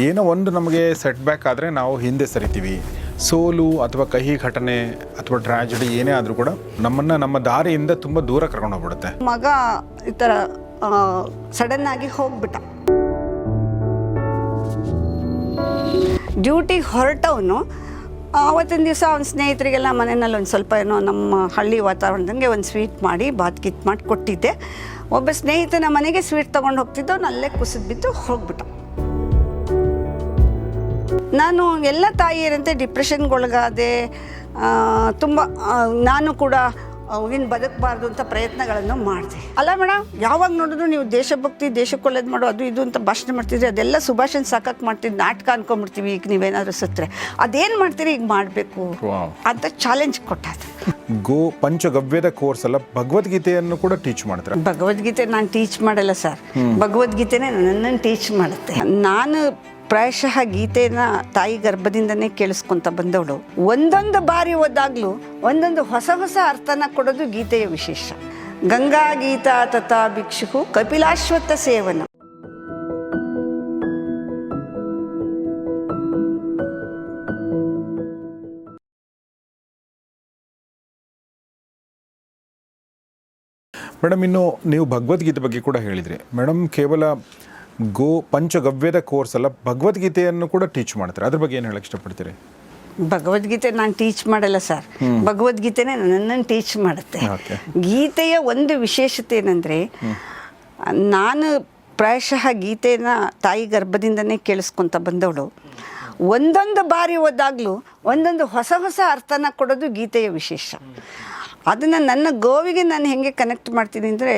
ಏನೋ ಒಂದು ನಮಗೆ ಸೆಟ್ ಬ್ಯಾಕ್ ಆದರೆ ನಾವು ಹಿಂದೆ ಸರಿತೀವಿ. ಸೋಲು ಅಥವಾ ಕಹಿ ಘಟನೆ ಅಥವಾ ಟ್ರಾಜಿಡಿ ಏನೇ ಆದರೂ ಕೂಡ ನಮ್ಮನ್ನು ನಮ್ಮ ದಾರಿಯಿಂದ ತುಂಬ ದೂರ ಕರ್ಕೊಂಡು ಹೋಗ್ಬಿಡುತ್ತೆ. ಮಗ ಈ ಥರ ಸಡನ್ನಾಗಿ ಹೋಗ್ಬಿಟ್ಟ. ಡ್ಯೂಟಿಗೆ ಹೊರಟವನು ಆವತ್ತಿನ ದಿವಸ ಅವನ ಸ್ನೇಹಿತರಿಗೆಲ್ಲ ಮನೆಯಲ್ಲಿ ಒಂದು ಸ್ವಲ್ಪ ಏನೋ ನಮ್ಮ ಹಳ್ಳಿ ವಾತಾವರಣದಂಗೆ ಒಂದು ಸ್ವೀಟ್ ಮಾಡಿ ಬಾತ್ ಮಾಡಿ ಕೊಟ್ಟಿದ್ದೆ. ಒಬ್ಬ ಸ್ನೇಹಿತನ ಮನೆಗೆ ಸ್ವೀಟ್ ತೊಗೊಂಡು ಹೋಗ್ತಿದ್ದು, ಅವನು ಅಲ್ಲೇ ಕುಸಿದು ಬಿದ್ದು ಹೋಗ್ಬಿಟ್ಟ. ನಾನು ಎಲ್ಲ ತಾಯಿಯರಂತೆ ಡಿಪ್ರೆಷನ್ಗೊಳಗಾದೆ. ತುಂಬ ನಾನು ಕೂಡ ಇನ್ನು ಬದುಕಬಾರ್ದು ಅಂತ ಪ್ರಯತ್ನಗಳನ್ನು ಮಾಡಿದೆ. ಅಲ್ಲ ಮೇಡಮ್, ಯಾವಾಗ ನೋಡಿದ್ರು ನೀವು ದೇಶಭಕ್ತಿ, ದೇಶಕ್ಕೆ ಒಳ್ಳೇದು ಮಾಡೋ ಅದು ಇದು ಅಂತ ಭಾಷಣ ಮಾಡ್ತಿದ್ರಿ. ಅದೆಲ್ಲ ಸುಭಾಷಣ ಸಾಕಕ್ಕೆ ಮಾಡ್ತಿದ್ದು ನಾಟಕ ಅನ್ಕೊಂಡ್ಬಿಡ್ತೀವಿ. ಈಗ ನೀವೇನಾದರೂ ಸತ್ತರೆ ಅದೇನು ಮಾಡ್ತೀರಿ, ಈಗ ಮಾಡಬೇಕು ಅಂತ ಚಾಲೆಂಜ್ ಕೊಟ್ಟಾದ. ಪಂಚಗವ್ಯದ ಕೋರ್ಸ್ ಅಲ್ಲ, ಭಗವದ್ಗೀತೆಯನ್ನು ಕೂಡ ಟೀಚ್ ಮಾಡ್ತಾರೆ. ಭಗವದ್ಗೀತೆ ನಾನು ಟೀಚ್ ಮಾಡಲ್ಲ ಸರ್, ಭಗವದ್ಗೀತೆನೇ ನನ್ನನ್ನು ಟೀಚ್ ಮಾಡುತ್ತೆ. ನಾನು ಪ್ರಾಯಶಃ ಗೀತೆನ ತಾಯಿ ಗರ್ಭದಿಂದನೇ ಕೇಳಿಸ್ಕೊಂತ ಬಂದವಳು. ಒಂದೊಂದು ಬಾರಿ ಓದಾಗ್ಲೂ ಒಂದೊಂದು ಹೊಸ ಹೊಸ ಅರ್ಥನ ಕೊಡೋದು ಗೀತೆಯ ವಿಶೇಷ. ಗಂಗಾ ಗೀತಾ ತಥಾ ಭಿಕ್ಷು ಕಪಿಲಾಶ್ವತ್ಥ ಸೇವನ. ಮೇಡಮ್, ಇನ್ನು ನೀವು ಭಗವದ್ಗೀತೆ ಬಗ್ಗೆ ಕೂಡ ಹೇಳಿದ್ರಿ. ಮೇಡಮ್, ಕೇವಲ ಪಂಚಗವ್ಯದ ಕೋರ್ಸ್ ಅಲ್ಲ, ಭಗವದ್ಗೀತೆಯನ್ನು ಕೂಡ ಟೀಚ್ ಮಾಡ್ತಾರೆ. ಅದ್ರ ಬಗ್ಗೆ ಏನು ಹೇಳಕ್ಕೆ ಇಷ್ಟಪಡ್ತೀರಿ? ಭಗವದ್ಗೀತೆ ನಾನು ಟೀಚ್ ಮಾಡಲ್ಲ ಸರ್, ಭಗವದ್ಗೀತೆನೇ ನನ್ನನ್ನು ಟೀಚ್ ಮಾಡುತ್ತೆ. ಗೀತೆಯ ಒಂದು ವಿಶೇಷತೆ ಏನಂದರೆ, ನಾನು ಪ್ರಾಯಶಃ ಗೀತೆನ ತಾಯಿ ಗರ್ಭದಿಂದನೇ ಕೇಳಿಸ್ಕೊಂತ ಬಂದವಳು. ಒಂದೊಂದು ಬಾರಿ ಓದಾಗ್ಲೂ ಒಂದೊಂದು ಹೊಸ ಹೊಸ ಅರ್ಥನ ಕೊಡೋದು ಗೀತೆಯ ವಿಶೇಷ. ಅದನ್ನು ನನ್ನ ಗೋವಿಗೆ ನಾನು ಹೇಗೆ ಕನೆಕ್ಟ್ ಮಾಡ್ತೀನಿ ಅಂದರೆ,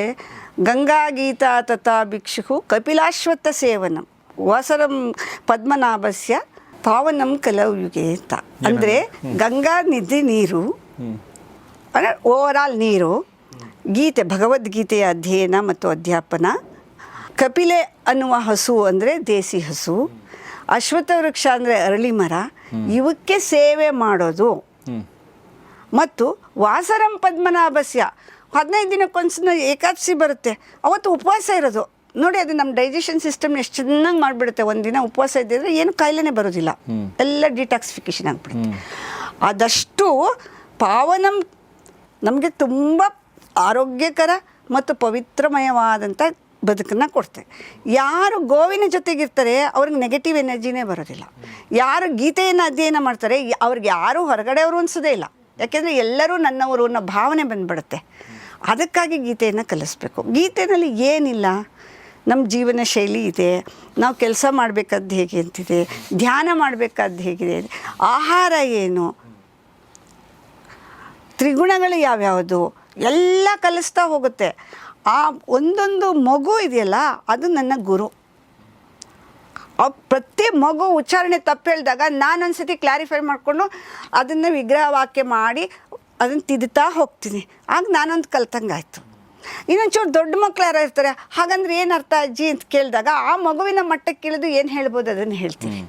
ಗಂಗಾ ಗೀತಾ ತಥಾ ಭಿಕ್ಷು ಕಪಿಲಾಶ್ವತ್ಥ ಸೇವನಂ ವಾಸರಂ ಪದ್ಮನಾಭಸ್ಯ ಪಾವನಂ ಕಲೌಯುಗೆ ಅಂತ. ಅಂದರೆ ಗಂಗಾ ನಿಧಿ ನೀರು, ಅಂದರೆ ಓವರಾಲ್ ನೀರು, ಗೀತೆ ಭಗವದ್ಗೀತೆಯ ಅಧ್ಯಯನ ಮತ್ತು ಅಧ್ಯಾಪನ, ಕಪಿಲೆ ಅನ್ನುವ ಹಸು ಅಂದರೆ ದೇಸಿ ಹಸು, ಅಶ್ವತ್ಥ ವೃಕ್ಷ ಅಂದರೆ ಅರಳಿ ಮರ, ಇವಕ್ಕೆ ಸೇವೆ ಮಾಡೋದು, ಮತ್ತು ವಾಸರಂ ಪದ್ಮನಾಭಸ್ಯ 15 ದಿನಕ್ಕೊಂದ್ಸಲ ಏಕಾದಶಿ ಬರುತ್ತೆ, ಅವತ್ತು ಉಪವಾಸ ಇರೋದು ನೋಡಿ. ಅದು ನಮ್ಮ ಡೈಜೆಷನ್ ಸಿಸ್ಟಮ್ ಎಷ್ಟು ಚೆನ್ನಾಗಿ ಮಾಡಿಬಿಡುತ್ತೆ. ಒಂದಿನ ಉಪವಾಸ ಇದ್ದಿದ್ರೆ ಏನು ಕಾಯಿಲೆನೇ ಬರೋದಿಲ್ಲ, ಎಲ್ಲ ಡಿಟಾಕ್ಸಿಫಿಕೇಶನ್ ಆಗಿಬಿಡುತ್ತೆ. ಆದಷ್ಟು ಪಾವನಂ ನಮಗೆ ತುಂಬ ಆರೋಗ್ಯಕರ ಮತ್ತು ಪವಿತ್ರಮಯವಾದಂಥ ಬದುಕನ್ನು ಕೊಡ್ತೆ. ಯಾರು ಗೋವಿನ ಜೊತೆಗಿರ್ತಾರೆ ಅವ್ರಿಗೆ ನೆಗೆಟಿವ್ ಎನರ್ಜಿನೇ ಬರೋದಿಲ್ಲ. ಯಾರು ಗೀತೆಯನ್ನು ಅಧ್ಯಯನ ಮಾಡ್ತಾರೆ ಅವ್ರಿಗೆ ಯಾರೂ ಹೊರಗಡೆಯವರು ಅನಿಸೋದೇ ಇಲ್ಲ. ಯಾಕೆಂದರೆ ಎಲ್ಲರೂ ನನ್ನವರು ಅನ್ನೋ ಭಾವನೆ ಬಂದುಬಿಡುತ್ತೆ. ಅದಕ್ಕಾಗಿ ಗೀತೆಯನ್ನು ಕಲಿಸ್ಬೇಕು. ಗೀತೆಯಲ್ಲಿ ಏನಿಲ್ಲ, ನಮ್ಮ ಜೀವನ ಶೈಲಿ ಇದೆ, ನಾವು ಕೆಲಸ ಮಾಡಬೇಕಾದ್ದು ಹೇಗೆ ಅಂತಿದೆ, ಧ್ಯಾನ ಮಾಡಬೇಕಾದ್ದು ಹೇಗಿದೆ, ಆಹಾರ ಏನು, ತ್ರಿಗುಣಗಳು ಯಾವ್ಯಾವುದು ಎಲ್ಲ ಕಲಿಸ್ತಾ ಹೋಗುತ್ತೆ. ಆ ಒಂದೊಂದು ಮಗು ಇದೆಯಲ್ಲ, ಅದು ನನ್ನ ಗುರು. ಪ್ರತಿ ಮಗು ಉಚ್ಚಾರಣೆ ತಪ್ಪು ಹೇಳಿದಾಗ ನಾನೊಂದ್ಸತಿ ಕ್ಲಾರಿಫೈ ಮಾಡಿಕೊಂಡು ಅದನ್ನು ವಿಗ್ರಹ ವಾಕ್ಯ ಮಾಡಿ ಅದನ್ನು ತಿದ್ದುತ್ತಾ ಹೋಗ್ತೀನಿ. ಆಗ ನಾನೊಂದು ಕಲ್ತಂಗಾಯ್ತು. ಇನ್ನೊಂಚೂರು ದೊಡ್ಡ ಮಕ್ಳು ಯಾರು ಇರ್ತಾರೆ, ಹಾಗಂದ್ರೆ ಏನು ಅರ್ಥ ಅಜ್ಜಿ ಅಂತ ಕೇಳಿದಾಗ ಆ ಮಗುವಿನ ಮಟ್ಟಕ್ಕೆ ಕೇಳಿದು ಏನು ಹೇಳ್ಬೋದು ಅದನ್ನು ಹೇಳ್ತೀನಿ.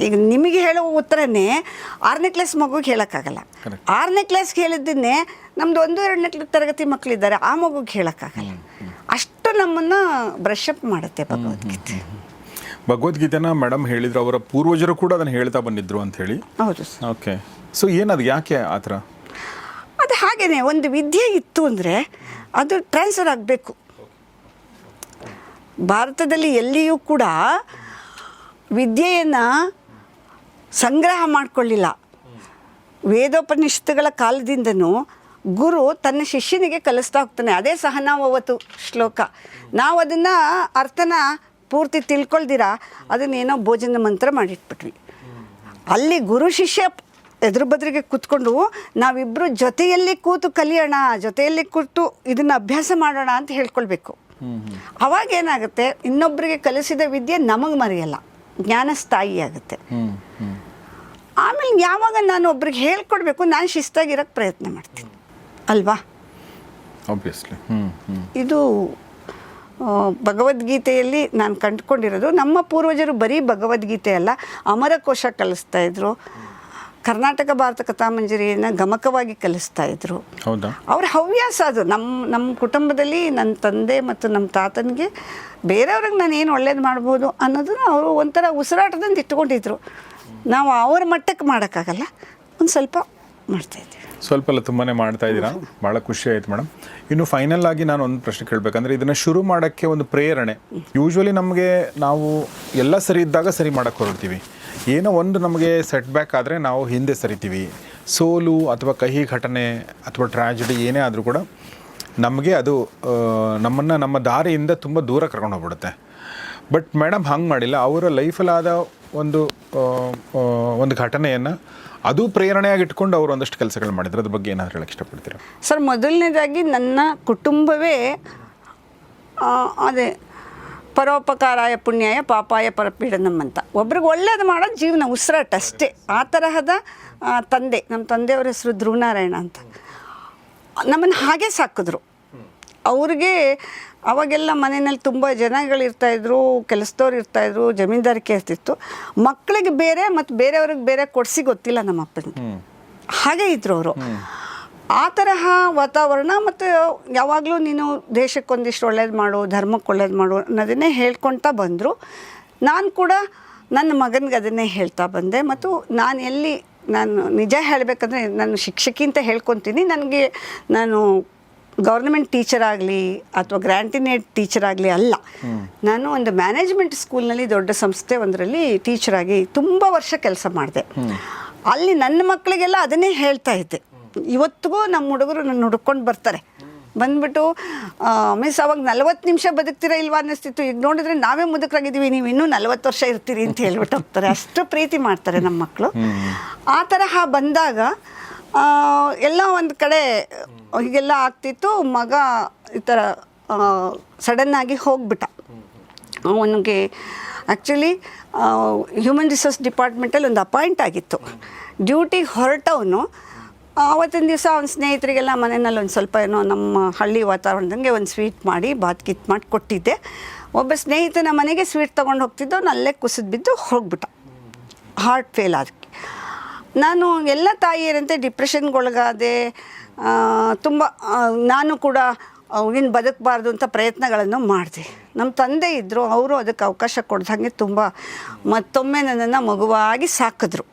ಈಗ ನಿಮಗೆ ಹೇಳೋ ಉತ್ತರನೇ 6ನೇ ಕ್ಲಾಸ್ ಮಗುಗೆ ಹೇಳೋಕ್ಕಾಗಲ್ಲ. 6ನೇ ಕ್ಲಾಸ್ಗೆ ಹೇಳಿದ್ದನ್ನೇ ನಮ್ಮದು 1-2ನೇ ತರಗತಿ ಮಕ್ಕಳಿದ್ದಾರೆ, ಆ ಮಗುಗೆ ಹೇಳೋಕ್ಕಾಗಲ್ಲ. ಅಷ್ಟು ನಮ್ಮನ್ನು ಬ್ರಷ್ ಅಪ್ ಮಾಡುತ್ತೆ ಭಗವದ್ಗೀತೆ. ಭಗವದ್ಗೀತೆನ ಮೇಡಮ್ ಹೇಳಿದ್ರು, ಅವರ ಪೂರ್ವಜರು ಕೂಡ ಅದನ್ನು ಹೇಳ್ತಾ ಬಂದಿದ್ರು ಅಂತ ಹೇಳಿ. ಹೌದು. ಓಕೆ, ಸೊ ಏನದು, ಯಾಕೆ ಆ ಥರ? ಅದು ಹಾಗೇನೆ, ಒಂದು ವಿದ್ಯೆ ಇತ್ತು ಅಂದರೆ ಅದು ಟ್ರಾನ್ಸ್ಫರ್ ಆಗಬೇಕು. ಭಾರತದಲ್ಲಿ ಎಲ್ಲಿಯೂ ಕೂಡ ವಿದ್ಯೆಯನ್ನು ಸಂಗ್ರಹ ಮಾಡಿಕೊಳ್ಳಿಲ್ಲ. ವೇದೋಪನಿಷತ್ತುಗಳ ಕಾಲದಿಂದನೂ ಗುರು ತನ್ನ ಶಿಷ್ಯನಿಗೆ ಕಲಿಸ್ತಾ ಹೋಗ್ತಾನೆ. ಅದೇ ಸಹನಾವವತು ಶ್ಲೋಕ. ನಾವು ಅದನ್ನು ಅರ್ಥನ ಪೂರ್ತಿ ತಿಳ್ಕೊಳ್ದಿರ ಅದನ್ನೇನೋ ಭೋಜನ ಮಂತ್ರ ಮಾಡಿಟ್ಬಿಟ್ವಿ. ಅಲ್ಲಿ ಗುರು ಶಿಷ್ಯ ಎದುರು ಬದ್ರಿಗೆ ಕೂತ್ಕೊಂಡು ನಾವಿಬ್ಬರು ಜೊತೆಯಲ್ಲಿ ಕೂತು ಕಲಿಯೋಣ, ಜೊತೆಯಲ್ಲಿ ಕೂತು ಇದನ್ನು ಅಭ್ಯಾಸ ಮಾಡೋಣ ಅಂತ ಹೇಳ್ಕೊಳ್ಬೇಕು. ಅವಾಗೇನಾಗುತ್ತೆ, ಇನ್ನೊಬ್ಬರಿಗೆ ಕಲಿಸಿದ ವಿದ್ಯೆ ನಮಗೆ ಮರೆಯಲ್ಲ, ಜ್ಞಾನ ಸ್ಥಾಯಿ ಆಗುತ್ತೆ. ಆಮೇಲೆ ಯಾವಾಗ ನಾನು ಒಬ್ರಿಗೆ ಹೇಳ್ಕೊಡ್ಬೇಕು, ನಾನು ಶಿಸ್ತಾಗಿರೋಕ್ಕೆ ಪ್ರಯತ್ನ ಮಾಡ್ತೀನಿ ಅಲ್ವಾ. ಆಬ್ವಿಯಸ್ಲಿ ಇದು ಭಗವದ್ಗೀತೆಯಲ್ಲಿ ನಾನು ಕಂಡುಕೊಂಡಿರೋದು. ನಮ್ಮ ಪೂರ್ವಜರು ಬರೀ ಭಗವದ್ಗೀತೆ ಅಲ್ಲ, ಅಮರಕೋಶ ಕಲಿಸ್ತಾ ಇದ್ರು, ಕರ್ನಾಟಕ ಭಾರತ ಕಥಾಮಂಜರಿಯನ್ನು ಗಮಕವಾಗಿ ಕಲಿಸ್ತಾ ಇದ್ರು. ಹೌದಾ? ಅವ್ರ ಹವ್ಯಾಸ ಅದು. ನಮ್ಮ ಕುಟುಂಬದಲ್ಲಿ ನನ್ನ ತಂದೆ ಮತ್ತು ನಮ್ಮ ತಾತನಿಗೆ ಬೇರೆಯವ್ರಿಗೆ ನಾನು ಏನು ಒಳ್ಳೇದು ಮಾಡ್ಬೋದು ಅನ್ನೋದನ್ನು ಅವರು ಒಂಥರ ಉಸಿರಾಟದಿಂದ ಇಟ್ಕೊಂಡಿದ್ರು. ನಾವು ಅವ್ರ ಮಟ್ಟಕ್ಕೆ ಮಾಡೋಕ್ಕಾಗಲ್ಲ, ಒಂದು ಸ್ವಲ್ಪ ಮಾಡ್ತಾಯಿದ್ವಿ. ಸ್ವಲ್ಪ ಅಲ್ಲ, ತುಂಬಾ ಮಾಡ್ತಾ ಇದ್ದೀರಾ, ಭಾಳ ಖುಷಿ ಆಯ್ತು ಮೇಡಮ್. ಇನ್ನು ಫೈನಲ್ ಆಗಿ ನಾನು ಒಂದು ಪ್ರಶ್ನೆ ಕೇಳಬೇಕಂದ್ರೆ, ಇದನ್ನು ಶುರು ಮಾಡೋಕ್ಕೆ ಒಂದು ಪ್ರೇರಣೆ. ಯೂಶ್ವಲಿ ನಮಗೆ ನಾವು ಎಲ್ಲ ಸರಿ ಇದ್ದಾಗ ಸರಿ ಮಾಡೋಕ್ಕೆ ಹೊರಡ್ತೀವಿ, ಏನೋ ಒಂದು ನಮಗೆ ಸೆಟ್ ಬ್ಯಾಕ್ ಆದರೆ ನಾವು ಹಿಂದೆ ಸರಿತೀವಿ. ಸೋಲು ಅಥವಾ ಕಹಿ ಘಟನೆ ಅಥವಾ ಟ್ರ್ಯಾಜಿಡಿ ಏನೇ ಆದರೂ ಕೂಡ ನಮಗೆ ಅದು ನಮ್ಮನ್ನು ನಮ್ಮ ದಾರಿಯಿಂದ ತುಂಬ ದೂರ ಕರ್ಕೊಂಡು ಹೋಗ್ಬಿಡುತ್ತೆ. ಬಟ್ ಮೇಡಮ್ ಹಂಗೆ ಮಾಡಿಲ್ಲ. ಅವರ ಲೈಫಲ್ಲಾದ ಒಂದು ಘಟನೆಯನ್ನು ಅದು ಪ್ರೇರಣೆಯಾಗಿ ಇಟ್ಕೊಂಡು ಅವರು ಒಂದಷ್ಟು ಕೆಲಸಗಳು ಮಾಡಿದ್ರು. ಅದ್ರ ಬಗ್ಗೆ ಏನಾದರೂ ಹೇಳಕ್ಕೆ ಇಷ್ಟಪಡ್ತೀರಾ? ಸರ್, ಮೊದಲನೇದಾಗಿ ನನ್ನ ಕುಟುಂಬವೇ ಅದೇ ಪರೋಪಕಾರಾಯ ಪುಣ್ಯಾಯ ಪಾಪಾಯ ಪರಪೀಡನಂ ಅಂತ, ಒಬ್ರಿಗೆ ಒಳ್ಳೇದು ಮಾಡೋದು ಜೀವನ ಉಸಿರಾಟ ಅಷ್ಟೇ. ಆ ತರಹದ ತಂದೆ, ನಮ್ಮ ತಂದೆಯವ್ರ ಹೆಸರು ಧ್ರುವನಾರಾಯಣ ಅಂತ. ನಮ್ಮನ್ನು ಹಾಗೆ ಸಾಕಿದ್ರು. ಅವ್ರಿಗೆ ಅವಾಗೆಲ್ಲ ಮನೆಯಲ್ಲಿ ತುಂಬ ಜನಗಳಿರ್ತಾಯಿದ್ರು, ಕೆಲಸದವ್ರು ಇರ್ತಾಯಿದ್ರು, ಜಮೀನ್ದಾರಿಕೆ ಇರ್ತಿತ್ತು. ಮಕ್ಕಳಿಗೆ ಬೇರೆ ಮತ್ತು ಬೇರೆಯವ್ರಿಗೆ ಬೇರೆ ಕೊಡಿಸಿ ಗೊತ್ತಿಲ್ಲ ನಮ್ಮ ಅಪ್ಪನ. ಹಾಗೆ ಇದ್ರು ಅವರು. ಆ ತರಹ ವಾತಾವರಣ. ಮತ್ತು ಯಾವಾಗಲೂ ನೀನು ದೇಶಕ್ಕೊಂದಿಷ್ಟು ಒಳ್ಳೇದು ಮಾಡು, ಧರ್ಮಕ್ಕೆ ಒಳ್ಳೇದು ಮಾಡು ಅನ್ನೋದನ್ನೇ ಹೇಳ್ಕೊಳ್ತಾ ಬಂದರು. ನಾನು ಕೂಡ ನನ್ನ ಮಗನಿಗೆ ಅದನ್ನೇ ಹೇಳ್ತಾ ಬಂದೆ. ಮತ್ತು ನಾನು ನಿಜ ಹೇಳಬೇಕಂದ್ರೆ ನಾನು ಶಿಕ್ಷಕಿ ಅಂತ ಹೇಳ್ಕೊತೀನಿ. ನಾನು ಗೌರ್ಮೆಂಟ್ ಟೀಚರ್ ಆಗಲಿ ಅಥವಾ ಗ್ರ್ಯಾಂಟಿನೇಟ್ ಟೀಚರ್ ಆಗಲಿ ಅಲ್ಲ. ನಾನು ಒಂದು ಮ್ಯಾನೇಜ್ಮೆಂಟ್ ಸ್ಕೂಲ್ನಲ್ಲಿ, ದೊಡ್ಡ ಸಂಸ್ಥೆ ಒಂದರಲ್ಲಿ ಟೀಚರಾಗಿ ತುಂಬ ವರ್ಷ ಕೆಲಸ ಮಾಡಿದೆ. ಅಲ್ಲಿ ನನ್ನ ಮಕ್ಕಳಿಗೆಲ್ಲ ಅದನ್ನೇ ಹೇಳ್ತಾ ಇದ್ದೆ. ಇವತ್ತಿಗೂ ನಮ್ಮ ಹುಡುಗರು ನನ್ನ ಹುಡ್ಕೊಂಡು ಬರ್ತಾರೆ, ಬಂದ್ಬಿಟ್ಟು ಮಿಸ್ ಅವಾಗ 40 ನಿಮಿಷ ಬದುಕ್ತೀರಾ ಇಲ್ವಾ ಅನ್ನಿಸ್ತಿತ್ತು, ಈಗ ನೋಡಿದ್ರೆ ನಾವೇ ಮುದುಕರಾಗಿದ್ದೀವಿ, ನೀವು ಇನ್ನೂ 40 ವರ್ಷ ಇರ್ತೀರಿ ಅಂತ ಹೇಳ್ಬಿಟ್ಟು ಹೋಗ್ತಾರೆ. ಅಷ್ಟು ಪ್ರೀತಿ ಮಾಡ್ತಾರೆ ನಮ್ಮ ಮಕ್ಕಳು. ಆ ತರಹ ಬಂದಾಗ ಎಲ್ಲ ಒಂದು ಕಡೆ ಹೀಗೆಲ್ಲ ಆಗ್ತಿತ್ತು. ಮಗ ಈ ಥರ ಸಡನ್ನಾಗಿ ಹೋಗ್ಬಿಟ್ಟ. ಅವನಿಗೆ ಆ್ಯಕ್ಚುಲಿ ಹ್ಯೂಮನ್ ರಿಸೋರ್ಸ್ ಡಿಪಾರ್ಟ್ಮೆಂಟಲ್ಲಿ ಒಂದು ಅಪಾಯಿಂಟ್ ಆಗಿತ್ತು. ಡ್ಯೂಟಿಗೆ ಹೊರಟವನು ಆವತ್ತಿನ ದಿವಸ ಅವನ ಸ್ನೇಹಿತರಿಗೆಲ್ಲ ಮನೆಯಲ್ಲಿ ಒಂದು ಸ್ವಲ್ಪ ಏನೋ ನಮ್ಮ ಹಳ್ಳಿ ವಾತಾವರಣದಂಗೆ ಒಂದು ಸ್ವೀಟ್ ಮಾಡಿ ಬಾತ್ ಮಾಡಿ ಕೊಟ್ಟಿದ್ದೆ. ಒಬ್ಬ ಸ್ನೇಹಿತನ ಮನೆಗೆ ಸ್ವೀಟ್ ತೊಗೊಂಡು ಹೋಗ್ತಿದ್ದು, ಅವ್ನು ಅಲ್ಲೇ ಕುಸಿದು ಬಿದ್ದು ಹೋಗ್ಬಿಟ್ಟ, ಹಾರ್ಟ್ ಫೇಲ್ ಅದಕ್ಕೆ. ನಾನು ಎಲ್ಲ ತಾಯಿಯರಂತೆ ಡಿಪ್ರೆಷನ್ಗೊಳಗಾದೆ. ತುಂಬ ನಾನು ಕೂಡ ಇನ್ನು ಬದುಕಬಾರ್ದು ಅಂತ ಪ್ರಯತ್ನಗಳನ್ನು ಮಾಡಿದೆ. ನಮ್ಮ ತಂದೆ ಇದ್ದರು, ಅವರು ಅದಕ್ಕೆ ಅವಕಾಶ ಕೊಡ್ದಂಗೆ ತುಂಬ ಮತ್ತೊಮ್ಮೆ ನನ್ನನ್ನು ಮಗುವಾಗಿ ಸಾಕಿದ್ರು.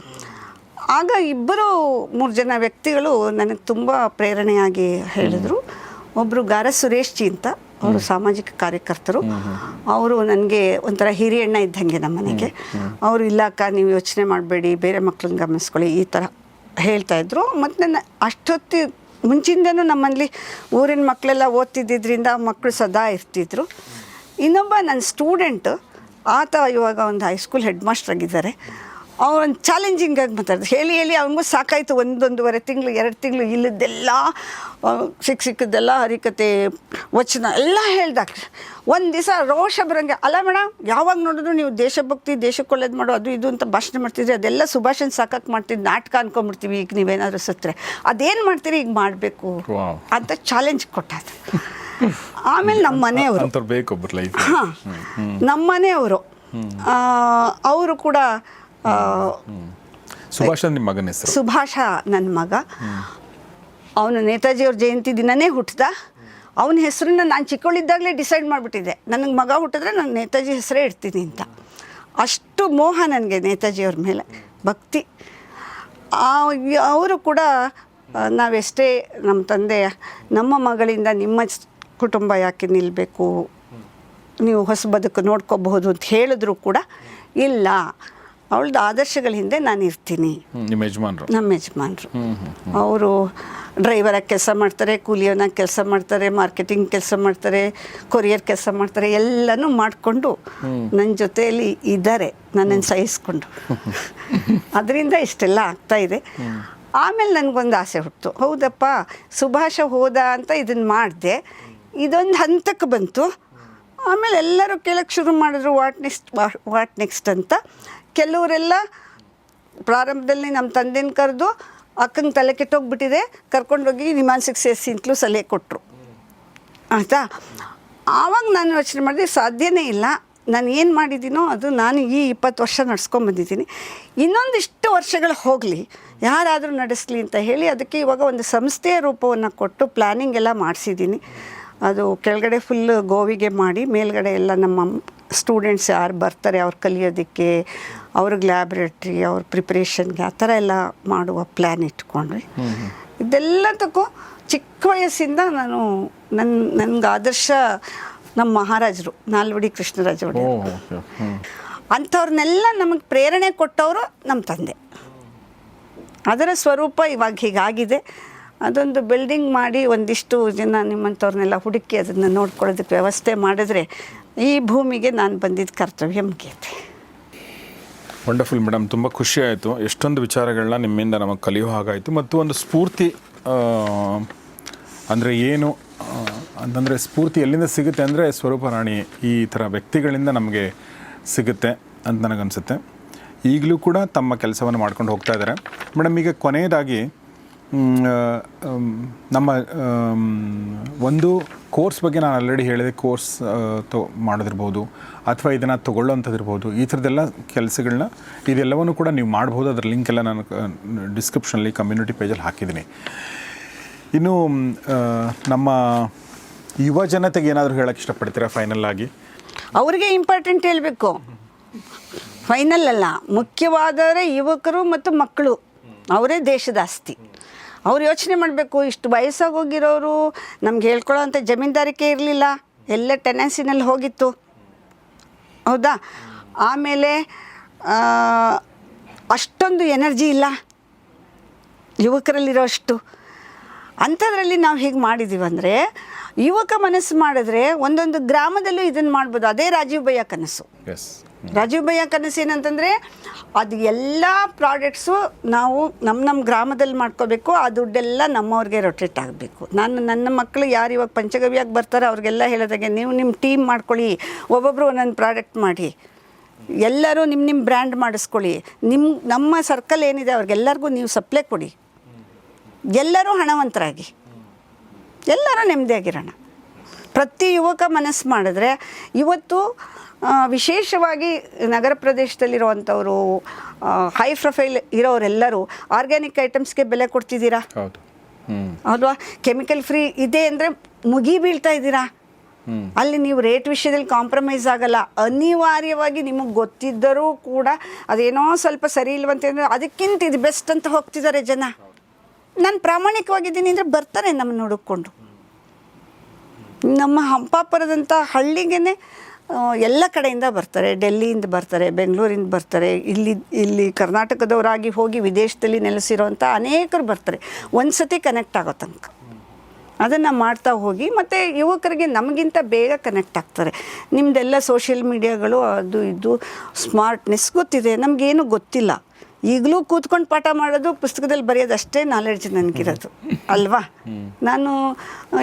ಆಗ 2-3 ಜನ ವ್ಯಕ್ತಿಗಳು ನನಗೆ ತುಂಬ ಪ್ರೇರಣೆಯಾಗಿ ಹೇಳಿದರು. ಒಬ್ಬರು ಗಾರ ಸುರೇಶ್ ಜಿ ಅಂತ, ಅವರು ಸಾಮಾಜಿಕ ಕಾರ್ಯಕರ್ತರು. ಅವರು ನನಗೆ ಒಂಥರ ಹಿರಿಯಣ್ಣ ಇದ್ದಂಗೆ ನಮ್ಮ ಮನೆಗೆ. ಅವರು ಇಲ್ಲಕ್ಕ ನೀವು ಯೋಚನೆ ಮಾಡಬೇಡಿ, ಬೇರೆ ಮಕ್ಕಳನ್ನ ಗಮನಿಸ್ಕೊಳ್ಳಿ, ಈ ಥರ ಹೇಳ್ತಾಯಿದ್ರು. ಮತ್ತು ನನ್ನ ಅಷ್ಟೊತ್ತಿ ಮುಂಚಿಂದನೂ ನಮ್ಮಲ್ಲಿ ಊರಿನ ಮಕ್ಕಳೆಲ್ಲ ಓದ್ತಿದ್ದರಿಂದ ಮಕ್ಕಳು ಸದಾ ಇರ್ತಿದ್ರು. ಇನ್ನೊಬ್ಬ ನನ್ನ ಸ್ಟೂಡೆಂಟ್, ಆತ ಇವಾಗ ಒಂದು ಹೈಸ್ಕೂಲ್ ಹೆಡ್ ಮಾಸ್ಟರ್ ಆಗಿದ್ದಾರೆ. ಅವನು ಚಾಲೆಂಜಿಂಗಾಗಿ ಮಾತಾಡಿದ್ರು. ಹೇಳಿ ಅವನಿಗೂ ಸಾಕಾಯಿತು. 1-1.5 ತಿಂಗಳು 2 ತಿಂಗಳು ಇಲ್ಲದ್ದೆಲ್ಲ ಸಿಕ್ಕದ್ದೆಲ್ಲ ಹರಿಕತೆ ವಚನ ಎಲ್ಲ ಹೇಳ್ದಾಗ ಒಂದು ದಿವಸ ರೋಷ ಬರೋಂಗೆ, ಅಲ್ಲ ಮೇಡಮ್ ಯಾವಾಗ ನೋಡಿದ್ರು ನೀವು ದೇಶಭಕ್ತಿ, ದೇಶಕ್ಕೆ ಒಳ್ಳೇದು ಮಾಡೋ ಅದು ಇದು ಅಂತ ಭಾಷಣ ಮಾಡ್ತಿದ್ರಿ, ಅದೆಲ್ಲ ಸುಭಾಷಣ ಸಾಕಕ್ಕೆ ಮಾಡ್ತಿದ್ದು ನಾಟಕ ಅನ್ಕೊಂಬಿಡ್ತೀವಿ. ಈಗ ನೀವೇನಾದರೂ ಸತ್ತರೆ ಅದೇನು ಮಾಡ್ತೀರಿ, ಈಗ ಮಾಡಬೇಕು ಅಂತ ಚಾಲೆಂಜ್ ಕೊಟ್ಟಾದ. ಆಮೇಲೆ ನಮ್ಮ ಮನೆಯವರು, ಹಾಂ ನಮ್ಮ ಮನೆಯವರು ಅವರು ಕೂಡ ಸುಭಾಷ ನಿಮ್ಮ ಮಗನ ಹೆಸರು? ಸುಭಾಷ ನನ್ನ ಮಗ. ಅವನು ನೇತಾಜಿಯವ್ರ ಜಯಂತಿ ದಿನನೇ ಹುಟ್ಟಿದ. ಅವನ ಹೆಸರನ್ನ ನಾನು ಚಿಕ್ಕವಳಿದ್ದಾಗಲೇ ಡಿಸೈಡ್ ಮಾಡಿಬಿಟ್ಟಿದ್ದೆ, ನನಗೆ ಮಗ ಹುಟ್ಟಿದ್ರೆ ನಾನು ನೇತಾಜಿ ಹೆಸರೇ ಇಡ್ತೀನಿ ಅಂತ. ಅಷ್ಟು ಮೋಹ ನನಗೆ ನೇತಾಜಿಯವ್ರ ಮೇಲೆ, ಭಕ್ತಿ. ಅವರು ಕೂಡ ನಾವೆಷ್ಟೇ ನಮ್ಮ ತಂದೆ ನಮ್ಮ ಮಗಳಿಂದ ನಿಮ್ಮ ಕುಟುಂಬ ಯಾಕೆ ನಿಲ್ಲಬೇಕು, ನೀವು ಹೊಸ ಬದುಕು ನೋಡ್ಕೋಬಹುದು ಅಂತ ಹೇಳಿದ್ರು ಕೂಡ ಇಲ್ಲ, ಅವಳದ್ದು ಆದರ್ಶಗಳ ಹಿಂದೆ ನಾನು ಇರ್ತೀನಿ. ನಮ್ಮ ಯಜಮಾನರು ಅವರು ಡ್ರೈವರಾಗಿ ಕೆಲಸ ಮಾಡ್ತಾರೆ, ಕೂಲಿಯವನಾಗಿ ಕೆಲಸ ಮಾಡ್ತಾರೆ, ಮಾರ್ಕೆಟಿಂಗ್ ಕೆಲಸ ಮಾಡ್ತಾರೆ, ಕೊರಿಯರ್ ಕೆಲಸ ಮಾಡ್ತಾರೆ, ಎಲ್ಲನೂ ಮಾಡಿಕೊಂಡು ನನ್ನ ಜೊತೆಯಲ್ಲಿ ಇದ್ದಾರೆ, ನನ್ನನ್ನು ಸಹಿಸ್ಕೊಂಡು. ಅದರಿಂದ ಇಷ್ಟೆಲ್ಲ ಆಗ್ತಾಯಿದೆ. ಆಮೇಲೆ ನನಗೊಂದು ಆಸೆ ಹುಟ್ಟಿತು, ಹೌದಪ್ಪ ಸುಭಾಷ ಹೋದ ಅಂತ ಇದನ್ನು ಮಾಡಿದೆ, ಇದೊಂದು ಹಂತಕ್ಕೆ ಬಂತು. ಆಮೇಲೆ ಎಲ್ಲರೂ ಕೇಳೋಕ್ಕೆ ಶುರು ಮಾಡಿದ್ರು ವಾಟ್ ನೆಕ್ಸ್ಟ್ ಅಂತ. ಕೆಲವರೆಲ್ಲ ಪ್ರಾರಂಭದಲ್ಲಿ ನಮ್ಮ ತಂದೆನ ಕರೆದು ಅಕ್ಕಂಗೆ ತಲೆ ಕೆಟ್ಟೋಗ್ಬಿಟ್ಟಿದೆ, ಕರ್ಕೊಂಡೋಗಿ ನಿಮಾನ್ಸಿಗೆ ಸೇರಿಸಿ ಅಂತಲೂ ಸಲಹೆ ಕೊಟ್ಟರು. ಆಯಿತಾ. ಆವಾಗ ನಾನು ಯೋಚನೆ ಮಾಡಿದೆ, ಸಾಧ್ಯನೇ ಇಲ್ಲ, ನಾನು ಏನು ಮಾಡಿದ್ದೀನೋ ಅದು ನಾನು ಈ 20 ವರ್ಷ ನಡ್ಸ್ಕೊಂಬಂದಿದ್ದೀನಿ. ಇನ್ನೊಂದಿಷ್ಟು ವರ್ಷಗಳು ಹೋಗಲಿ, ಯಾರಾದರೂ ನಡೆಸಲಿ ಅಂತ ಹೇಳಿ ಅದಕ್ಕೆ ಇವಾಗ ಒಂದು ಸಂಸ್ಥೆಯ ರೂಪವನ್ನು ಕೊಟ್ಟು ಪ್ಲ್ಯಾನಿಂಗ್ ಎಲ್ಲ ಮಾಡಿಸಿದ್ದೀನಿ. ಅದು ಕೆಳಗಡೆ ಫುಲ್ ಗೋವಿಗೆ ಮಾಡಿ, ಮೇಲ್ಗಡೆ ಎಲ್ಲ ನಮ್ಮ ಸ್ಟೂಡೆಂಟ್ಸ್ ಯಾರು ಬರ್ತಾರೆ ಅವ್ರು ಕಲಿಯೋದಕ್ಕೆ, ಅವ್ರಿಗೆ ಲ್ಯಾಬ್ರೇಟ್ರಿ, ಅವ್ರ ಪ್ರಿಪ್ರೇಷನ್ಗೆ ಆ ಥರ ಎಲ್ಲ ಮಾಡುವ ಪ್ಲ್ಯಾನ್ ಇಟ್ಕೊಂಡ್ವಿ. ಇದೆಲ್ಲದಕ್ಕೂ ಚಿಕ್ಕ ವಯಸ್ಸಿಂದ ನಾನು ನನಗೆ ಆದರ್ಶ ನಮ್ಮ ಮಹಾರಾಜರು ನಾಲ್ವಡಿ ಕೃಷ್ಣರಾಜ ಒಡೆಯರ್. ಅಂಥವ್ರನ್ನೆಲ್ಲ ನಮಗೆ ಪ್ರೇರಣೆ ಕೊಟ್ಟವರು ನಮ್ಮ ತಂದೆ. ಅದರ ಸ್ವರೂಪ ಇವಾಗ ಹೀಗಾಗಿದೆ. ಅದೊಂದು ಬಿಲ್ಡಿಂಗ್ ಮಾಡಿ ಒಂದಿಷ್ಟು ಜನ ನಿಮ್ಮಂಥವ್ರನ್ನೆಲ್ಲ ಹುಡುಕಿ ಅದನ್ನು ನೋಡ್ಕೊಳ್ಳೋದಕ್ಕೆ ವ್ಯವಸ್ಥೆ ಮಾಡಿದ್ರೆ ಈ ಭೂಮಿಗೆ ನಾನು ಬಂದಿದ್ದ ಕರ್ತವ್ಯ ಮುಗಿಯುತ್ತೆ. ವಂಡರ್ಫುಲ್ ಮೇಡಮ್, ತುಂಬ ಖುಷಿ ಆಯಿತು. ಎಷ್ಟೊಂದು ವಿಚಾರಗಳನ್ನ ನಿಮ್ಮಿಂದ ನಮಗೆ ಕಲಿಯೋ ಹಾಗಾಯಿತು. ಮತ್ತು ಒಂದು ಸ್ಫೂರ್ತಿ ಅಂದರೆ ಏನು ಅಂತಂದರೆ ಸ್ಫೂರ್ತಿ ಎಲ್ಲಿಂದ ಸಿಗುತ್ತೆ ಅಂದರೆ ಸ್ವರೂಪ ರಾಣಿ ಈ ಥರ ವ್ಯಕ್ತಿಗಳಿಂದ ನಮಗೆ ಸಿಗುತ್ತೆ ಅಂತ ನನಗನ್ಸುತ್ತೆ. ಈಗಲೂ ಕೂಡ ತಮ್ಮ ಕೆಲಸವನ್ನು ಮಾಡ್ಕೊಂಡು ಹೋಗ್ತಾ ಇದ್ದಾರೆ. ಮೇಡಮ್, ಈಗ ಕೊನೆಯದಾಗಿ ನಮ್ಮ ಒಂದು ಕೋರ್ಸ್ ಬಗ್ಗೆ ನಾನು ಆಲ್ರೆಡಿ ಹೇಳಿದೆ, ಕೋರ್ಸ್ ಮಾಡೋದಿರ್ಬೋದು ಅಥವಾ ಇದನ್ನು ತೊಗೊಳ್ಳೋವಂಥದ್ದಿರ್ಬೋದು, ಈ ಥರದ್ದೆಲ್ಲ ಕೆಲಸಗಳನ್ನ ಇದೆಲ್ಲವನ್ನೂ ಕೂಡ ನೀವು ಮಾಡ್ಬೋದು. ಅದರ ಲಿಂಕ್ ಎಲ್ಲ ನಾನು ಡಿಸ್ಕ್ರಿಪ್ಷನಲ್ಲಿ ಕಮ್ಯುನಿಟಿ ಪೇಜಲ್ಲಿ ಹಾಕಿದ್ದೀನಿ. ಇನ್ನು ನಮ್ಮ ಯುವ ಜನತೆಗೆ ಏನಾದರೂ ಹೇಳೋಕ್ಕೆ ಇಷ್ಟಪಡ್ತೀರಾ ಫೈನಲ್ ಆಗಿ? ಅವ್ರಿಗೆ ಇಂಪಾರ್ಟೆಂಟ್ ಹೇಳಬೇಕು, ಫೈನಲ್ ಅಲ್ಲ, ಮುಖ್ಯವಾದರೆ ಯುವಕರು ಮತ್ತು ಮಕ್ಕಳು, ಅವರೇ ದೇಶದ ಆಸ್ತಿ. ಅವ್ರು ಯೋಚನೆ ಮಾಡಬೇಕು. ಇಷ್ಟು ವಯಸ್ಸಾಗೋಗಿರೋರು, ನಮ್ಗೆ ಹೇಳ್ಕೊಳ್ಳೋ ಅಂಥ ಜಮೀನ್ದಾರಿಕೆ ಇರಲಿಲ್ಲ, ಎಲ್ಲ ಟೆನೆನ್ಸಿನಲ್ಲಿ ಹೋಗಿತ್ತು, ಹೌದಾ? ಆಮೇಲೆ ಅಷ್ಟೊಂದು ಎನರ್ಜಿ ಇಲ್ಲ ಯುವಕರಲ್ಲಿರೋ ಅಷ್ಟು. ಅಂಥದ್ರಲ್ಲಿ ನಾವು ಹೀಗೆ ಮಾಡಿದ್ದೀವಂದರೆ, ಯುವಕ ಮನಸ್ಸು ಮಾಡಿದ್ರೆ ಒಂದೊಂದು ಗ್ರಾಮದಲ್ಲೂ ಇದನ್ನು ಮಾಡ್ಬೋದು. ಅದೇ ರಾಜೀವ್ ಭಯ್ಯ ಕನಸು. ರಾಜೀವ್ ಭಯ್ಯ ಕನಸು ಏನಂತಂದರೆ, ಅದು ಎಲ್ಲ ಪ್ರಾಡಕ್ಟ್ಸು ನಾವು ನಮ್ಮ ಗ್ರಾಮದಲ್ಲಿ ಮಾಡ್ಕೋಬೇಕು, ಆ ದುಡ್ಡೆಲ್ಲ ನಮ್ಮವ್ರಿಗೆ ರೊಟೇಟ್ ಆಗಬೇಕು. ನನ್ನ ಮಕ್ಕಳು ಯಾರು ಇವಾಗ ಪಂಚಗವ್ಯಾಗಿ ಬರ್ತಾರೆ ಅವ್ರಿಗೆಲ್ಲ ಹೇಳೋದಾಗೆ, ನೀವು ನಿಮ್ಮ ಟೀಮ್ ಮಾಡ್ಕೊಳ್ಳಿ, ಒಬ್ಬೊಬ್ಬರು ಒಂದೊಂದು ಪ್ರಾಡಕ್ಟ್ ಮಾಡಿ, ಎಲ್ಲರೂ ನಿಮ್ಮ ಬ್ರ್ಯಾಂಡ್ ಮಾಡಿಸ್ಕೊಳ್ಳಿ, ನಮ್ಮ ಸರ್ಕಲ್ ಏನಿದೆ ಅವ್ರಿಗೆಲ್ಲರಿಗೂ ನೀವು ಸಪ್ಲೈ ಕೊಡಿ, ಎಲ್ಲರೂ ಹಣವಂತರಾಗಿ, ಎಲ್ಲರೂ ನೆಮ್ಮದಿಯಾಗಿರೋಣ. ಪ್ರತಿ ಯುವಕ ಮನಸ್ಸು ಮಾಡಿದ್ರೆ ಇವತ್ತು ವಿಶೇಷವಾಗಿ ನಗರ ಪ್ರದೇಶದಲ್ಲಿರುವಂಥವರು, ಹೈ ಪ್ರೊಫೈಲ್ ಇರೋರೆಲ್ಲರೂ ಆರ್ಗ್ಯಾನಿಕ್ ಐಟಮ್ಸ್ಗೆ ಬೆಲೆ ಕೊಡ್ತಿದ್ದೀರಾ, ಅಲ್ವಾ? ಕೆಮಿಕಲ್ ಫ್ರೀ ಇದೆ ಅಂದರೆ ಮುಗಿ ಬೀಳ್ತಾ ಇದ್ದೀರಾ. ಅಲ್ಲಿ ನೀವು ರೇಟ್ ವಿಷಯದಲ್ಲಿ ಕಾಂಪ್ರಮೈಸ್ ಆಗಲ್ಲ. ಅನಿವಾರ್ಯವಾಗಿ ನಿಮಗೆ ಗೊತ್ತಿದ್ದರೂ ಕೂಡ ಅದೇನೋ ಸ್ವಲ್ಪ ಸರಿ ಇಲ್ವಂತಂದರೆ ಅದಕ್ಕಿಂತ ಇದು ಬೆಸ್ಟ್ ಅಂತ ಹೋಗ್ತಿದ್ದಾರೆ ಜನ. ನಾನು ಪ್ರಾಮಾಣಿಕವಾಗಿದ್ದೀನಿ ಅಂದರೆ ಬರ್ತಾರೆ ನಮ್ಮನ್ನು ಹುಡುಕೊಂಡು. ನಮ್ಮ ಹಂಪಾಪುರದಂಥ ಹಳ್ಳಿಗೆ ಎಲ್ಲ ಕಡೆಯಿಂದ ಬರ್ತಾರೆ, ಡೆಲ್ಲಿಯಿಂದ ಬರ್ತಾರೆ, ಬೆಂಗಳೂರಿಂದ ಬರ್ತಾರೆ, ಇಲ್ಲಿ ಕರ್ನಾಟಕದವರಾಗಿ ಹೋಗಿ ವಿದೇಶದಲ್ಲಿ ನೆಲೆಸಿರೋವಂಥ ಅನೇಕರು ಬರ್ತಾರೆ. ಒಂದು ಸತಿ ಕನೆಕ್ಟ್ ಆಗೋ ತನಕ ಅದನ್ನು ಮಾಡ್ತಾ ಹೋಗಿ, ಮತ್ತು ಯುವಕರಿಗೆ ನಮಗಿಂತ ಬೇಗ ಕನೆಕ್ಟ್ ಆಗ್ತಾರೆ. ನಿಮ್ಮದೆಲ್ಲ ಸೋಷಿಯಲ್ ಮೀಡಿಯಾಗಳು ಅದು ಇದು ಸ್ಮಾರ್ಟ್ನೆಸ್ ಗೊತ್ತಿದೆ, ನಮಗೇನು ಗೊತ್ತಿಲ್ಲ. ಈಗಲೂ ಕೂತ್ಕೊಂಡು ಪಾಠ ಮಾಡೋದು, ಪುಸ್ತಕದಲ್ಲಿ ಬರೆಯೋದು ಅಷ್ಟೇ ನಾಲೆಡ್ಜ್ ನನಗಿರೋದು, ಅಲ್ವಾ? ನಾನು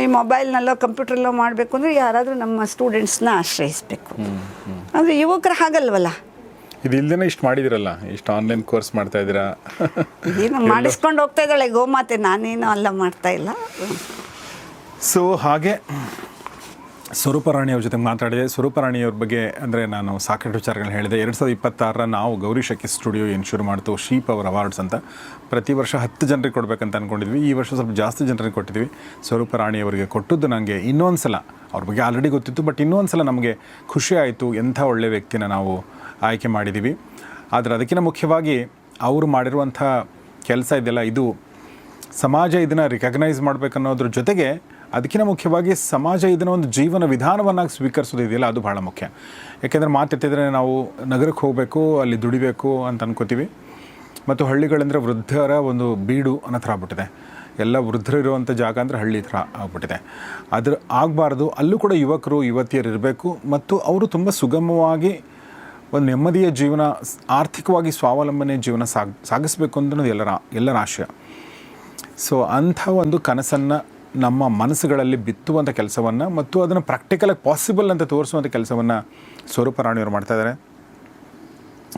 ಈ ಮೊಬೈಲ್ನಲ್ಲೋ ಕಂಪ್ಯೂಟ್ರಲ್ಲೋ ಮಾಡಬೇಕು ಅಂದರೆ ಯಾರಾದರೂ ನಮ್ಮ ಸ್ಟೂಡೆಂಟ್ಸ್ನ ಆಶ್ರಯಿಸಬೇಕು. ಅಂದರೆ ಯುವಕರು ಹಾಗಲ್ವಲ್ಲ. ಇದು ಇಲ್ಲದೇ ಇಷ್ಟು ಮಾಡಿದಿರಲ್ಲ, ಇಷ್ಟು ಆನ್ಲೈನ್ ಕೋರ್ಸ್ ಮಾಡ್ತಾ ಇದ್ದೀರಾ. ಏನು ಮಾಡಿಸ್ಕೊಂಡು ಹೋಗ್ತಾ ಇದ್ದಾಳೆ ಗೋಮಾತೆ, ನಾನೇನು ಅಲ್ಲ ಮಾಡ್ತಾ ಇಲ್ಲ. ಸೊ ಹಾಗೆ ಸ್ವರೂಪ ರಾಣಿಯವ್ರ ಜೊತೆ ಮಾತಾಡಿದೆ. ಸ್ವರೂಪ ರಾಣಿಯವ್ರ ಬಗ್ಗೆ ಅಂದರೆ ನಾನು ಸಾಕಷ್ಟು ವಿಚಾರಗಳನ್ನ ಹೇಳಿದೆ. 2026 ನಾವು ಗೌರಿ ಶಕ್ಕಿ ಸ್ಟುಡಿಯೋ ಏನು ಶುರು ಮಾಡ್ತು, ಶೀ ಪವರ್ ಅವಾರ್ಡ್ಸ್ ಅಂತ, ಪ್ರತಿ ವರ್ಷ 10 ಜನರಿಗೆ ಕೊಡಬೇಕಂತ ಅಂದ್ಕೊಂಡಿದ್ವಿ. ಈ ವರ್ಷ ಸ್ವಲ್ಪ ಜಾಸ್ತಿ ಜನರಿಗೆ ಕೊಟ್ಟಿದ್ವಿ. ಸ್ವರೂಪ ರಾಣಿಯವರಿಗೆ ಕೊಟ್ಟದ್ದು ನನಗೆ ಇನ್ನೊಂದು ಸಲ, ಅವ್ರ ಬಗ್ಗೆ ಆಲ್ರೆಡಿ ಗೊತ್ತಿತ್ತು, ಬಟ್ ಇನ್ನೊಂದು ಸಲ ನಮಗೆ ಖುಷಿ ಆಯಿತು. ಎಂಥ ಒಳ್ಳೆಯ ವ್ಯಕ್ತಿನ ನಾವು ಆಯ್ಕೆ ಮಾಡಿದ್ದೀವಿ. ಆದರೆ ಅದಕ್ಕಿಂತ ಮುಖ್ಯವಾಗಿ ಅವರು ಮಾಡಿರುವಂಥ ಕೆಲಸ ಇದೆಯಲ್ಲ, ಇದು ಸಮಾಜ ಇದನ್ನು ರಿಕಗ್ನೈಸ್ ಮಾಡಬೇಕನ್ನೋದ್ರ ಜೊತೆಗೆ ಅದಕ್ಕಿಂತ ಮುಖ್ಯವಾಗಿ ಸಮಾಜ ಇದನ್ನು ಒಂದು ಜೀವನ ವಿಧಾನವನ್ನಾಗಿ ಸ್ವೀಕರಿಸೋದು ಇದೆಯಲ್ಲ, ಅದು ಭಾಳ ಮುಖ್ಯ. ಯಾಕೆಂದರೆ ಮಾತಿರ್ತಿದ್ರೆ ನಾವು ನಗರಕ್ಕೆ ಹೋಗಬೇಕು, ಅಲ್ಲಿ ದುಡಿಬೇಕು ಅಂತ ಅನ್ಕೋತೀವಿ. ಮತ್ತು ಹಳ್ಳಿಗಳಂದರೆ ವೃದ್ಧರ ಒಂದು ಬೀಡು ಅನ್ನೋ ಥರ ಆಗ್ಬಿಟ್ಟಿದೆ. ಎಲ್ಲ ವೃದ್ಧರು ಇರುವಂಥ ಜಾಗ ಅಂದರೆ ಹಳ್ಳಿ ಥರ ಆಗ್ಬಿಟ್ಟಿದೆ. ಅದ್ರ ಆಗಬಾರ್ದು. ಅಲ್ಲೂ ಕೂಡ ಯುವಕರು ಯುವತಿಯರು ಇರಬೇಕು ಮತ್ತು ಅವರು ತುಂಬ ಸುಗಮವಾಗಿ ಒಂದು ನೆಮ್ಮದಿಯ ಜೀವನ, ಆರ್ಥಿಕವಾಗಿ ಸ್ವಾವಲಂಬನೆ ಜೀವನ ಸಾಗಿಸಬೇಕು ಅನ್ನೋದು ಎಲ್ಲರ ಆಶಯ. ಸೊ ಅಂಥ ಒಂದು ಕನಸನ್ನು ನಮ್ಮ ಮನಸ್ಸುಗಳಲ್ಲಿ ಬಿತ್ತುವಂಥ ಕೆಲಸವನ್ನು ಮತ್ತು ಅದನ್ನು ಪ್ರಾಕ್ಟಿಕಲಾಗಿ ಪಾಸಿಬಲ್ ಅಂತ ತೋರಿಸುವಂಥ ಕೆಲಸವನ್ನು ಸ್ವರೂಪ ರಾಣಿಯವರು ಮಾಡ್ತಾಯಿದ್ದಾರೆ.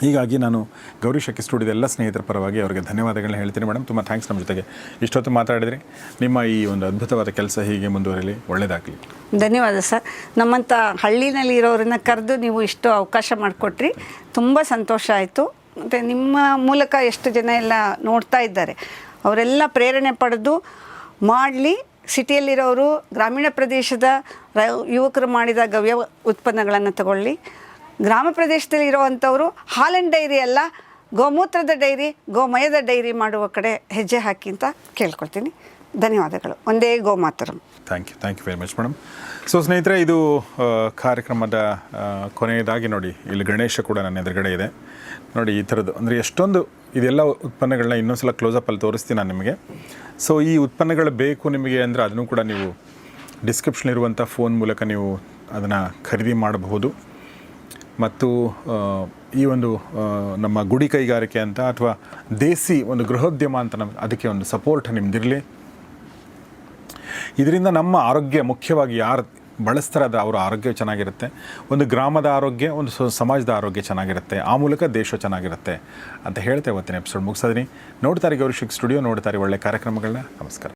ಹೀಗಾಗಿ ನಾನು ಗೌರಿ ಶಕ್ಕಿ ಸ್ಟುಡಿಯೋದ ಎಲ್ಲ ಸ್ನೇಹಿತರ ಪರವಾಗಿ ಅವರಿಗೆ ಧನ್ಯವಾದಗಳನ್ನ ಹೇಳ್ತೀನಿ ಮೇಡಮ್. ತುಂಬ ಥ್ಯಾಂಕ್ಸ್ ನಮ್ಮ ಜೊತೆಗೆ ಇಷ್ಟೊತ್ತು ಮಾತಾಡಿದ್ರಿ. ನಿಮ್ಮ ಈ ಒಂದು ಅದ್ಭುತವಾದ ಕೆಲಸ ಹೀಗೆ ಮುಂದುವರಿಲಿ, ಒಳ್ಳೆಯದಾಗಲಿ. ಧನ್ಯವಾದ ಸರ್. ನಮ್ಮಂಥ ಹಳ್ಳಿನಲ್ಲಿ ಇರೋರನ್ನ ಕರೆದು ನೀವು ಇಷ್ಟು ಅವಕಾಶ ಮಾಡಿಕೊಟ್ರಿ, ತುಂಬ ಸಂತೋಷ ಆಯಿತು. ಮತ್ತು ನಿಮ್ಮ ಮೂಲಕ ಎಷ್ಟು ಜನ ಎಲ್ಲ ನೋಡ್ತಾ ಇದ್ದಾರೆ, ಅವರೆಲ್ಲ ಪ್ರೇರಣೆ ಪಡೆದು ಮಾಡಲಿ. ಸಿಟಿಯಲ್ಲಿರೋರು ಗ್ರಾಮೀಣ ಪ್ರದೇಶದ ಯುವಕರು ಮಾಡಿದ ಗವ್ಯ ಉತ್ಪನ್ನಗಳನ್ನು ತಗೊಳ್ಳಿ. ಗ್ರಾಮ ಪ್ರದೇಶದಲ್ಲಿ ಇರೋವಂಥವರು ಹಾಲಿನ ಡೈರಿ ಅಲ್ಲ, ಗೋಮೂತ್ರದ ಡೈರಿ, ಗೋಮಯದ ಡೈರಿ ಮಾಡುವ ಕಡೆ ಹೆಜ್ಜೆ ಹಾಕಿ ಅಂತ ಕೇಳ್ಕೊಳ್ತೀನಿ. ಧನ್ಯವಾದಗಳು. ಒಂದೇ ಗೋಮಾತರಂ. Thank you very much madam. So ಸ್ನೇಹಿತರೆ, ಇದು ಕಾರ್ಯಕ್ರಮದ ಕೊನೆಯದಾಗಿ ನೋಡಿ, ಇಲ್ಲಿ ಗಣೇಶ ಕೂಡ ನನ್ನ ಎದುರುಗಡೆ ಇದೆ ನೋಡಿ. ಈ ಥರದ್ದು ಅಂದರೆ ಎಷ್ಟೊಂದು ಇದೆಲ್ಲ ಉತ್ಪನ್ನಗಳನ್ನ ಇನ್ನೊಂದು ಸಲ ಕ್ಲೋಸಪ್ಪಲ್ಲಿ ತೋರಿಸ್ತೀನಿ ನಾನು ನಿಮಗೆ. ಸೊ ಈ ಉತ್ಪನ್ನಗಳು ಬೇಕು ನಿಮಗೆ ಅಂದರೆ ಅದನ್ನು ಕೂಡ ನೀವು ಡಿಸ್ಕ್ರಿಪ್ಷನ್ ಇರುವಂಥ ಫೋನ್ ಮೂಲಕ ನೀವು ಅದನ್ನು ಖರೀದಿ ಮಾಡಬಹುದು. ಮತ್ತು ಈ ಒಂದು ನಮ್ಮ ಗುಡಿ ಕೈಗಾರಿಕೆ ಅಂತ ಅಥವಾ ದೇಸಿ ಒಂದು ಗೃಹೋದ್ಯಮ ಅಂತ ಅದಕ್ಕೆ ಒಂದು ಸಪೋರ್ಟ್ ನಿಮ್ಮದಿರಲಿ. ಇದರಿಂದ ನಮ್ಮ ಆರೋಗ್ಯ, ಮುಖ್ಯವಾಗಿ ಯಾರು ಬಳಸ್ತಾರೆ ಅದು ಅವರ ಆರೋಗ್ಯ ಚೆನ್ನಾಗಿರುತ್ತೆ, ಒಂದು ಗ್ರಾಮದ ಆರೋಗ್ಯ, ಒಂದು ಸಮಾಜದ ಆರೋಗ್ಯ ಚೆನ್ನಾಗಿರುತ್ತೆ, ಆ ಮೂಲಕ ದೇಶ ಚೆನ್ನಾಗಿರುತ್ತೆ ಅಂತ ಹೇಳ್ತಾ ಇವತ್ತಿನ ಎಪಿಸೋಡ್ ಮುಗಿಸಿದ್ದೀನಿ. ನೋಡ್ತಾರೆ ಗೌರಿ ಶಕ್ಕಿ ಸ್ಟುಡಿಯೋ, ನೋಡ್ತಾರೆ ಒಳ್ಳೆ ಕಾರ್ಯಕ್ರಮಗಳನ್ನ. ನಮಸ್ಕಾರ.